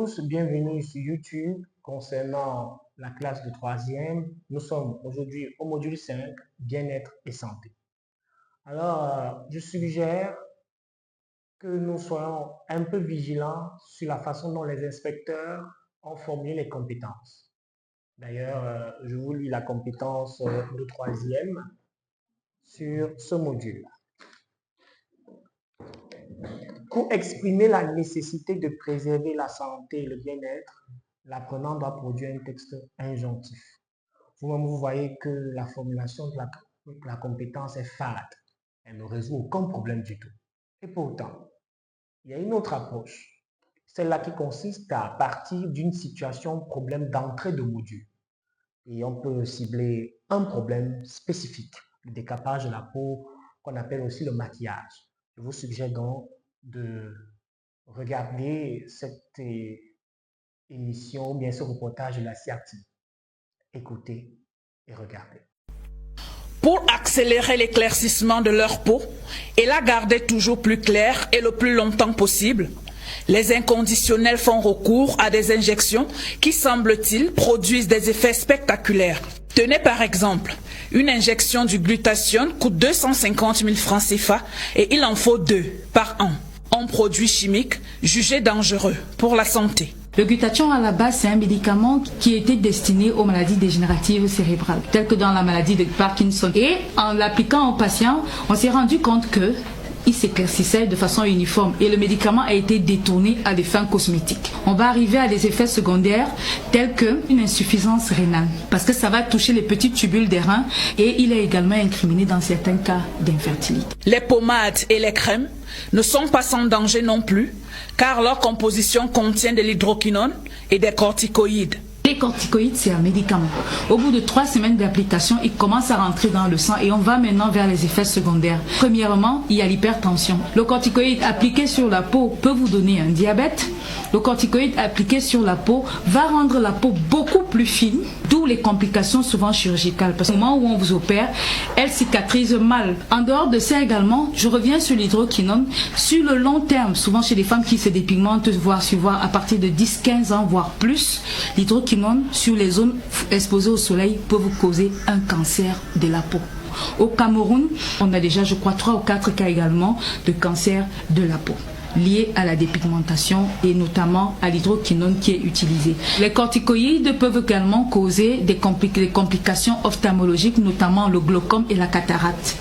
tous, bienvenue sur YouTube concernant la classe de troisième. Nous sommes aujourd'hui au module 5, bien-être et santé. Alors, je suggère que nous soyons un peu vigilants sur la façon dont les inspecteurs ont formulé les compétences. D'ailleurs, je vous lis la compétence de troisième sur ce module. Pour exprimer la nécessité de préserver la santé et le bien-être, l'apprenant doit produire un texte injonctif. Vous-même, vous voyez que la formulation de la compétence est fade. Elle ne résout aucun problème du tout. Et pourtant, il y a une autre approche, celle-là qui consiste à partir d'une situation problème d'entrée de module. Et on peut cibler un problème spécifique, le décapage de la peau, qu'on appelle aussi le maquillage. Je vous suggère donc de regarder cette émission, bien ce reportage de la CIACTI. Écoutez et regardez. Pour accélérer l'éclaircissement de leur peau et la garder toujours plus claire et le plus longtemps possible, les inconditionnels font recours à des injections qui, semble-t-il, produisent des effets spectaculaires. Tenez par exemple, une injection du glutathione coûte 250 000 francs CFA et il en faut 2 par an. Un produit chimique jugé dangereux pour la santé. Le glutathione à la base, c'est un médicament qui était destiné aux maladies dégénératives cérébrales, telles que dans la maladie de Parkinson. Et en l'appliquant aux patients, on s'est rendu compte que il s'éclaircissait de façon uniforme et le médicament a été détourné à des fins cosmétiques. On va arriver à des effets secondaires tels qu'une insuffisance rénale parce que ça va toucher les petits tubules des reins et il est également incriminé dans certains cas d'infertilité. Les pommades et les crèmes ne sont pas sans danger non plus car leur composition contient de l'hydroquinone et des corticoïdes. Les corticoïdes, c'est un médicament. Au bout de 3 semaines d'application, il commence à rentrer dans le sang et on va maintenant vers les effets secondaires. Premièrement, il y a l'hypertension. Le corticoïde appliqué sur la peau peut vous donner un diabète. Le corticoïde appliqué sur la peau va rendre la peau beaucoup plus fine, d'où les complications souvent chirurgicales. Parce qu'au moment où on vous opère, elle cicatrise mal. En dehors de ça également, je reviens sur l'hydroquinone. Sur le long terme, souvent chez les femmes qui se dépigmentent, voire à partir de 10-15 ans, voire plus, l'hydroquinone sur les zones exposées au soleil peut vous causer un cancer de la peau. Au Cameroun, on a déjà, je crois, 3 ou 4 cas également de cancer de la peau liés à la dépigmentation et notamment à l'hydroquinone qui est utilisée. Les corticoïdes peuvent également causer des complications ophtalmologiques, notamment le glaucome et la cataracte.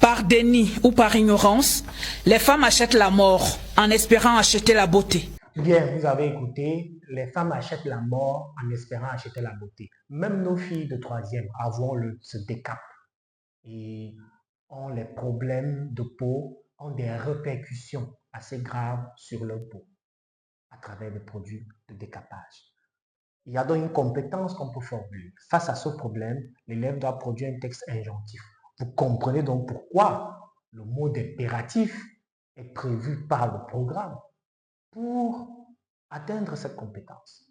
Par déni ou par ignorance, les femmes achètent la mort en espérant acheter la beauté. Bien, vous avez écouté, les femmes achètent la mort en espérant acheter la beauté. Même nos filles de troisième, avouons-le, se décapent et ont les problèmes de peau, ont des répercussions assez graves sur leur peau à travers les produits de décapage. Il y a donc une compétence qu'on peut formuler. Face à ce problème, l'élève doit produire un texte injonctif. Vous comprenez donc pourquoi le mot d'impératif est prévu par le programme pour atteindre cette compétence.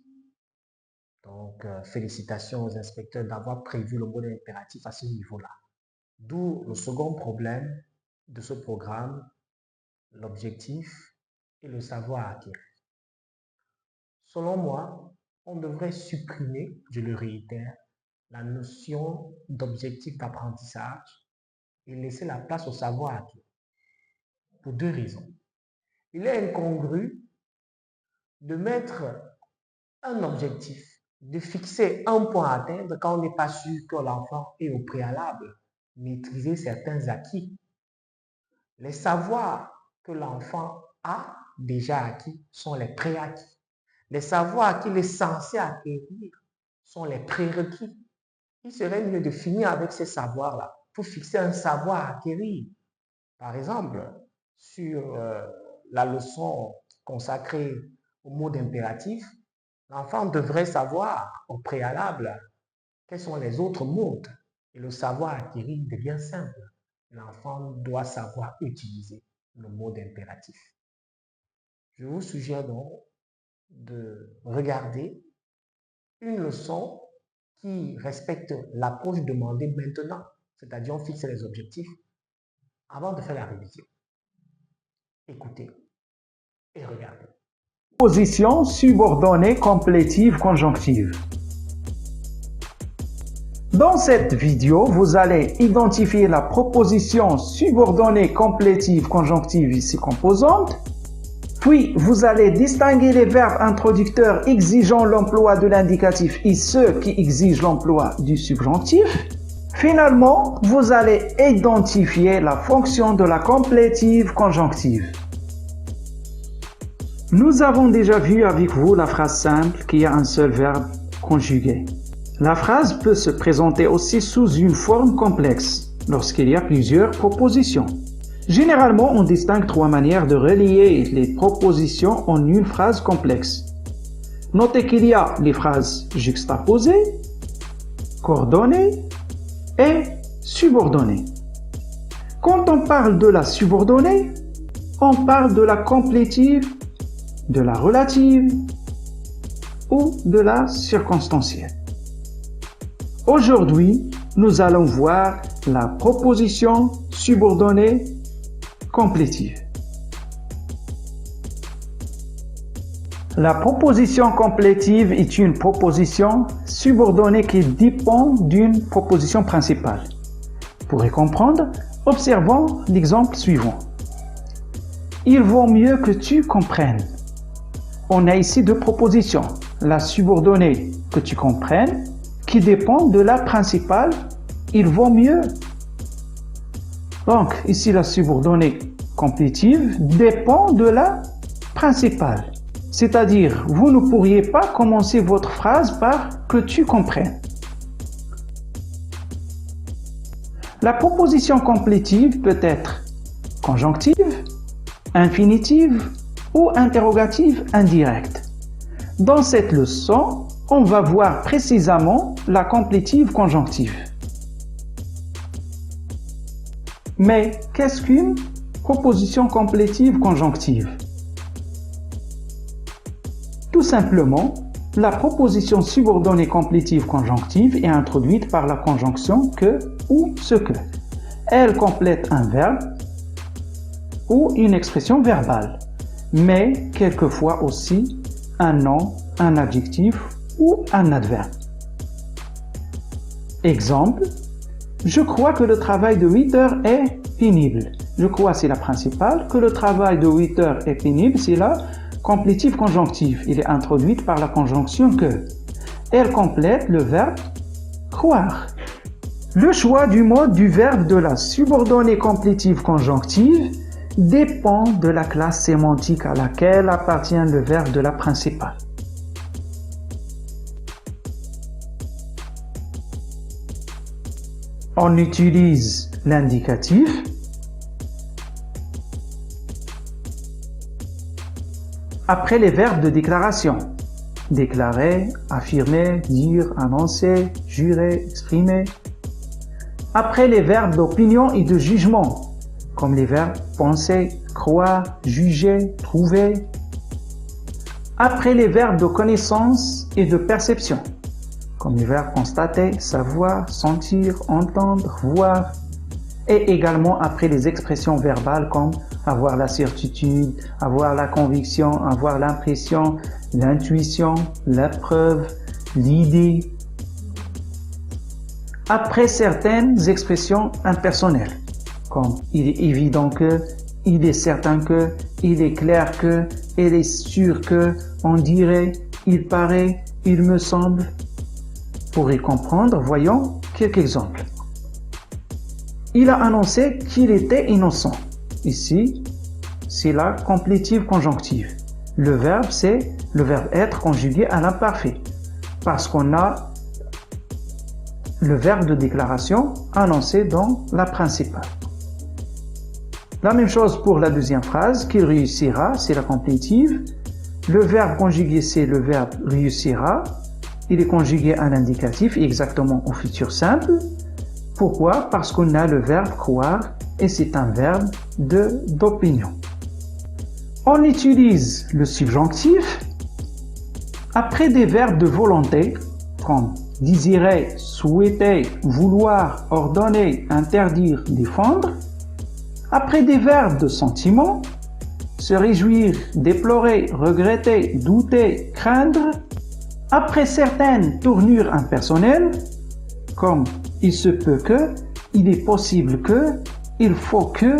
Donc, félicitations aux inspecteurs d'avoir prévu le mot d'impératif à ce niveau-là. D'où le second problème de ce programme, l'objectif et le savoir acquis. Selon moi, on devrait supprimer, je le réitère, la notion d'objectif d'apprentissage et laisser la place au savoir acquis. Pour 2 raisons. Il est incongru de mettre un objectif, de fixer un point à atteindre quand on n'est pas sûr que l'enfant ait au préalable maîtrisé certains acquis. Les savoirs que l'enfant a déjà acquis sont les préacquis. Les savoirs qu'il est censé acquérir sont les prérequis. Il serait mieux de finir avec ces savoirs-là pour fixer un savoir à acquérir. Par exemple, sur la leçon consacrée au mot d'impératif, l'enfant devrait savoir au préalable quels sont les autres modes et le savoir acquis devient simple. L'enfant doit savoir utiliser le mot d'impératif. Je vous suggère donc de regarder une leçon qui respecte l'approche demandée maintenant, c'est-à-dire on fixe les objectifs avant de faire la révision. Écoutez et regardez. Proposition subordonnée complétive conjonctive. Dans cette vidéo, vous allez identifier la proposition subordonnée complétive conjonctive ici composante. Puis, vous allez distinguer les verbes introducteurs exigeant l'emploi de l'indicatif et ceux qui exigent l'emploi du subjonctif. Finalement, vous allez identifier la fonction de la complétive conjonctive. Nous avons déjà vu avec vous la phrase simple qui a un seul verbe conjugué. La phrase peut se présenter aussi sous une forme complexe, lorsqu'il y a plusieurs propositions. Généralement, on distingue trois manières de relier les propositions en une phrase complexe. Notez qu'il y a les phrases juxtaposées, coordonnées et subordonnées. Quand on parle de la subordonnée, on parle de la complétive, de la relative ou de la circonstancielle. Aujourd'hui, nous allons voir la proposition subordonnée complétive. La proposition complétive est une proposition subordonnée qui dépend d'une proposition principale. Pour y comprendre, observons l'exemple suivant. Il vaut mieux que tu comprennes. On a ici deux propositions. La subordonnée que tu comprennes qui dépend de la principale, il vaut mieux. Donc, ici, la subordonnée complétive dépend de la principale. C'est-à-dire, vous ne pourriez pas commencer votre phrase par « que tu comprennes ». La proposition complétive peut être conjonctive, infinitive ou interrogative indirecte. Dans cette leçon, on va voir précisément la complétive conjonctive. Mais qu'est-ce qu'une proposition complétive conjonctive? Tout simplement, la proposition subordonnée complétive conjonctive est introduite par la conjonction que ou ce que. Elle complète un verbe ou une expression verbale, mais quelquefois aussi un nom, un adjectif ou un adverbe. Exemple, je crois que le travail de 8 heures est pénible. Je crois, c'est la principale, que le travail de 8 heures est pénible, c'est la complétive conjonctive. Il est introduite par la conjonction que. Elle complète le verbe croire. Le choix du mode du verbe de la subordonnée complétive conjonctive dépend de la classe sémantique à laquelle appartient le verbe de la principale. On utilise l'indicatif après les verbes de déclaration. Déclarer, affirmer, dire, annoncer, jurer, exprimer. Après les verbes d'opinion et de jugement, comme les verbes penser, croire, juger, trouver. Après les verbes de connaissance et de perception, comme les verbes constater, savoir, sentir, entendre, voir. Et également après les expressions verbales comme avoir la certitude, avoir la conviction, avoir l'impression, l'intuition, la preuve, l'idée. Après certaines expressions impersonnelles, comme il est évident que, il est certain que, il est clair que, il est sûr que, on dirait, il paraît, il me semble. Pour y comprendre, voyons quelques exemples. Il a annoncé qu'il était innocent. Ici, c'est la complétive conjonctive. Le verbe, c'est le verbe être conjugué à l'imparfait. Parce qu'on a le verbe de déclaration annoncé dans la principale. La même chose pour la deuxième phrase, qu'il réussira, c'est la complétive. Le verbe conjugué, c'est le verbe réussira. Il est conjugué à l'indicatif, exactement au futur simple. Pourquoi? Parce qu'on a le verbe croire et c'est un verbe d'opinion. On utilise le subjonctif après des verbes de volonté comme désirer, souhaiter, vouloir, ordonner, interdire, défendre. Après des verbes de sentiment, se réjouir, déplorer, regretter, douter, craindre, après certaines tournures impersonnelles, comme il se peut que, il est possible que, il faut que,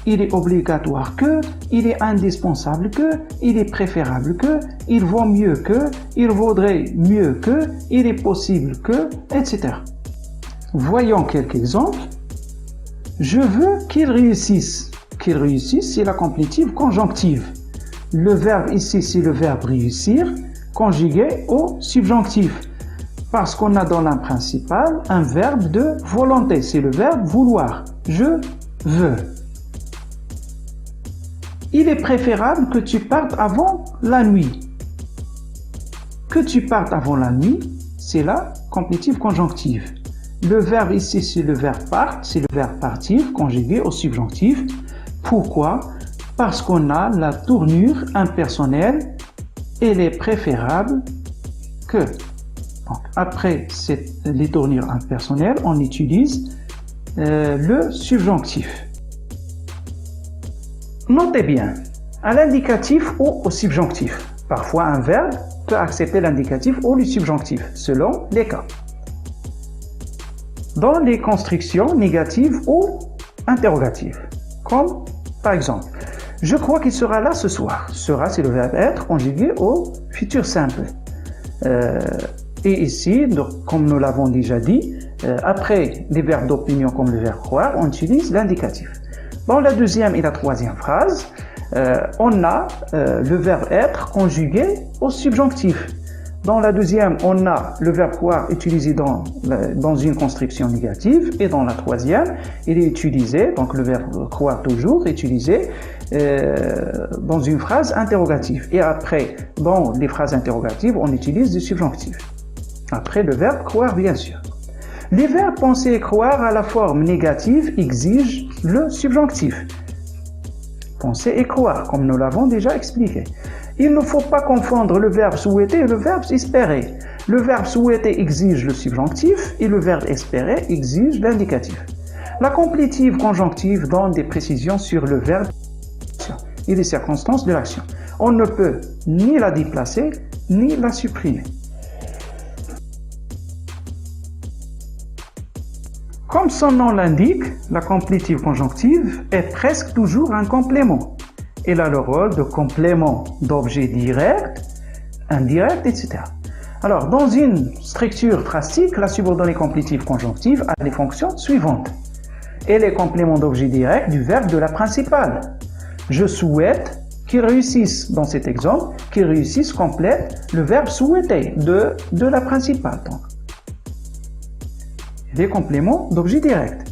il est obligatoire que, il est indispensable que, il est préférable que, il vaut mieux que, il vaudrait mieux que, il est possible que, etc. Voyons quelques exemples. Je veux qu'il réussisse. Qu'il réussisse, c'est la complétive conjonctive. Le verbe ici, c'est le verbe réussir, conjugué au subjonctif. Parce qu'on a dans la principale un verbe de volonté, c'est le verbe vouloir. Je veux. Il est préférable que tu partes avant la nuit. Que tu partes avant la nuit, c'est la complétive conjonctive. Le verbe ici, c'est le verbe part, c'est le verbe partir, conjugué au subjonctif. Pourquoi? Parce qu'on a la tournure impersonnelle, elle est préférable que. Donc, après les tournures impersonnelles, on utilise le subjonctif. Notez bien, à l'indicatif ou au subjonctif. Parfois, un verbe peut accepter l'indicatif ou le subjonctif, selon les cas. Dans les constructions négatives ou interrogatives, comme par exemple, je crois qu'il sera là ce soir. Sera, c'est le verbe être conjugué au futur simple. Et ici, donc, comme nous l'avons déjà dit, après les verbes d'opinion comme le verbe croire, on utilise l'indicatif. Dans la deuxième et la troisième phrase, on a le verbe être conjugué au subjonctif. Dans la deuxième, on a le verbe croire utilisé dans une construction négative. Et dans la troisième, il est utilisé, donc le verbe croire toujours, utilisé dans une phrase interrogative. Et après, dans les phrases interrogatives, on utilise du subjonctif. Après le verbe croire, bien sûr. Les verbes penser et croire à la forme négative exigent le subjonctif. Penser et croire, comme nous l'avons déjà expliqué. Il ne faut pas confondre le verbe souhaiter et le verbe espérer. Le verbe souhaiter exige le subjonctif et le verbe espérer exige l'indicatif. La complétive conjonctive donne des précisions sur le verbe et les circonstances de l'action. On ne peut ni la déplacer ni la supprimer. Comme son nom l'indique, la complétive conjonctive est presque toujours un complément. Elle a le rôle de complément d'objets directs, indirects, etc. Alors, dans une structure phrastique, la subordonnée complétive conjonctive a les fonctions suivantes. Elle est complément d'objet direct du verbe de la principale. Je souhaite qu'il réussisse. Dans cet exemple, qu'il réussisse complète le verbe souhaiter de la principale. Donc, elle est complément d'objet direct.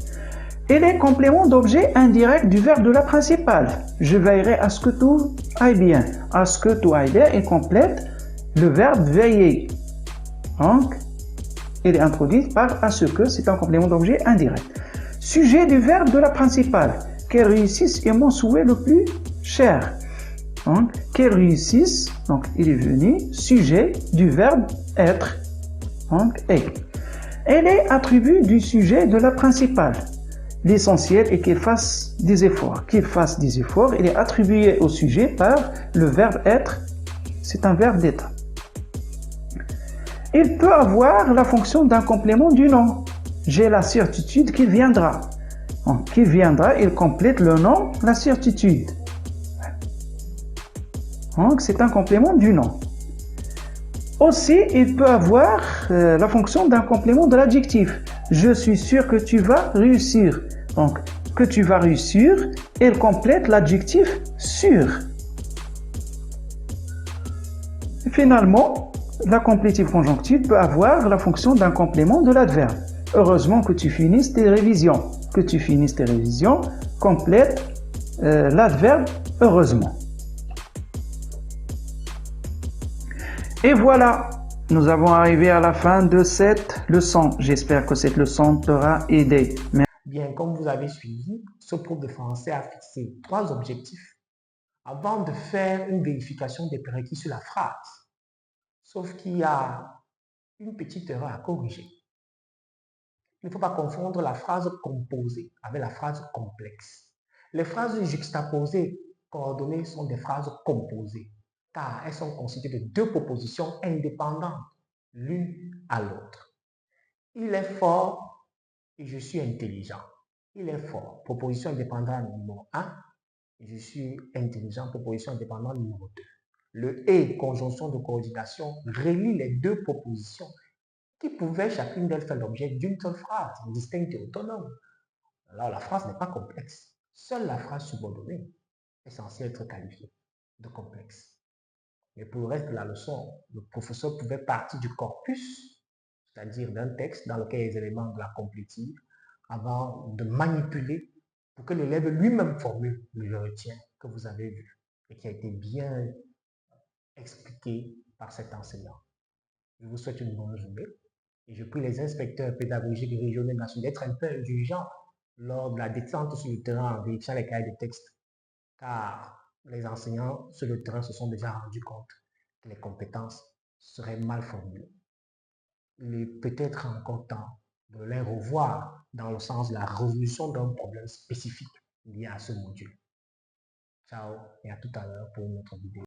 Elle est complément d'objet indirect du verbe de la principale. Je veillerai à ce que tout aille bien. À ce que tout aille bien et complète le verbe veiller. Donc, elle est introduite par à ce que, c'est un complément d'objet indirect. Sujet du verbe de la principale. Qu'elle réussisse est mon souhait le plus cher. Donc, qu'elle réussisse, donc il est venu, sujet du verbe être. Donc, est. Elle est attribut du sujet de la principale. L'essentiel est qu'il fasse des efforts. Qu'il fasse des efforts, il est attribué au sujet par le verbe être. C'est un verbe d'état. Il peut avoir la fonction d'un complément du nom. J'ai la certitude qu'il viendra. Donc, qu'il viendra, il complète le nom, la certitude. Donc, c'est un complément du nom. Aussi, il peut avoir la fonction d'un complément de l'adjectif. Je suis sûr que tu vas réussir. Donc, que tu vas réussir, il complète l'adjectif sûr. Et finalement, la complétive conjonctive peut avoir la fonction d'un complément de l'adverbe. Heureusement que tu finisses tes révisions. Que tu finisses tes révisions complète l'adverbe heureusement. Et voilà, nous avons arrivé à la fin de cette leçon. J'espère que cette leçon t'aura aidé. Bien, comme vous avez suivi, ce prof de français a fixé 3 objectifs avant de faire une vérification des prérequis sur la phrase. Sauf qu'il y a une petite erreur à corriger. Il ne faut pas confondre la phrase composée avec la phrase complexe. Les phrases juxtaposées coordonnées sont des phrases composées, car elles sont constituées de deux propositions indépendantes l'une à l'autre. Il est fort et je suis intelligent. Il est fort, proposition indépendante numéro 1, et je suis intelligent, proposition indépendante numéro 2. Le et, conjonction de coordination, relie les deux propositions qui pouvaient chacune d'elles faire l'objet d'une seule phrase, distincte et autonome. Alors la phrase n'est pas complexe. Seule la phrase subordonnée est censée être qualifiée de complexe. Mais pour le reste de la leçon, le professeur pouvait partir du corpus, c'est-à-dire d'un texte dans lequel les éléments de la complétive, avant de manipuler pour que l'élève lui-même formule le je retiens que vous avez vu et qui a été bien expliqué par cet enseignant. Je vous souhaite une bonne journée et je prie les inspecteurs pédagogiques régionaux et nationaux d'être un peu indulgents lors de la descente sur le terrain en vérifiant les cahiers de texte, car les enseignants sur le terrain se sont déjà rendus compte que les compétences seraient mal formulées. Il est peut-être encore temps de les revoir dans le sens de la résolution d'un problème spécifique lié à ce module. Ciao et à tout à l'heure pour une autre vidéo.